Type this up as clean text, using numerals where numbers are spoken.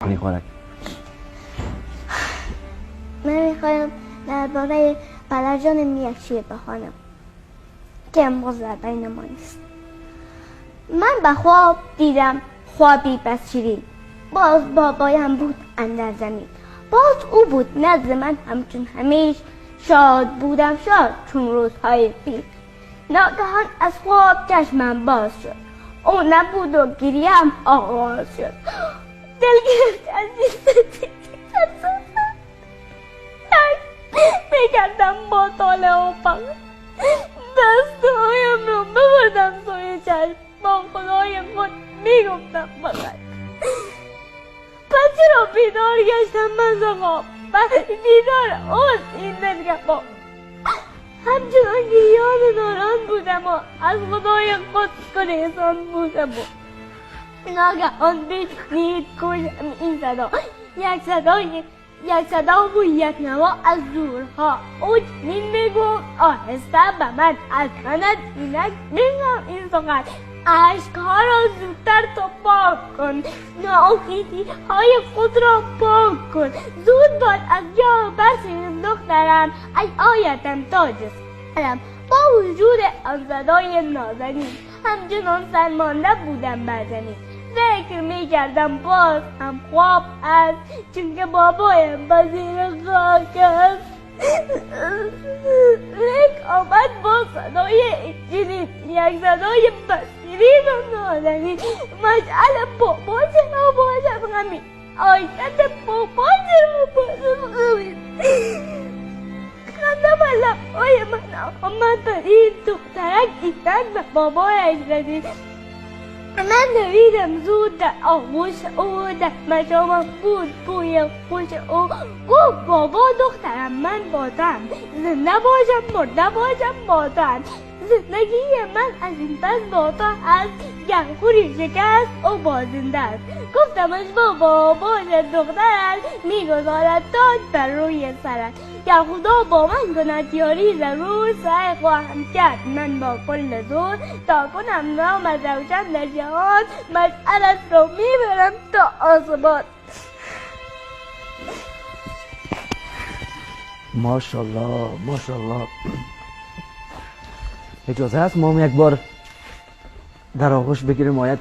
میخورد. من میخوایم درباره پدرجان یک شعر بخوانم که امروز در بین ما نیست. من به خواب دیدم خوابی بس شیرین، باز بابایم بود اندر زمین، باز او بود نزد من همچون همیش، شاد بودم شاد چون روزهای پیش. ناگهان از خواب چشمم باز شد، او نبود و گریم آغاز شد. دل گرفت از این میکردم با طالع و فقط، دستهایم رو ببردم سوی چشم، با خدای خود میگفتم فقط. پس چرا بیدار گشتم من ز خواب و دیدار اوست این دلگباب. همچنان که یاد ناران بودم و از خدای خود گریزان بودم و ناگهان بشنید گوشم این صدا، یک صدا و یک نوا از دورها. او چنین میگفت آهسته به من، از تنت اینک میگم این سخن، اشکها را زودتر تو پاک کن، ناامیدی های خود را پاک کن، زود باید از جا برسیم دخترم، ای آیتم تاج سرم. با وجود آن صدای نازنین همچنان سرمانده بودم بر زمین، فکر میکردم باز هم خواب است، چون که بابایم وزیر خاک است. لیک آمد با صدای چنین، یک صدای بسیرین و نازنین، مشعل بابا چرا باشم همین، آیت بابا چرا باشم همین. خنده به لبهای من آمد و این دخترک اینک به بابایش رسید. من دویدم زود در آغوش او، در مشامم بود بوی خوش او. گفت بابا دخترم من با تم، زنده باشم مرده باشم با تم، زندگی من از این پس با تو هست، گرخوری شکست او بازنده است. گفتمش بابا باشد دخترت، میگذارد تاج بر روی سرت، گر خدا با من کند یاری ضرور، سعی خواهم کرد من با کل زور، تا کنم نام روشن در جهان، مشعلت رو میبرم تا آسمان. ماشاءالله ماشاءالله. اجازه هست ما هم یک بار در آغوش بگیریم آیت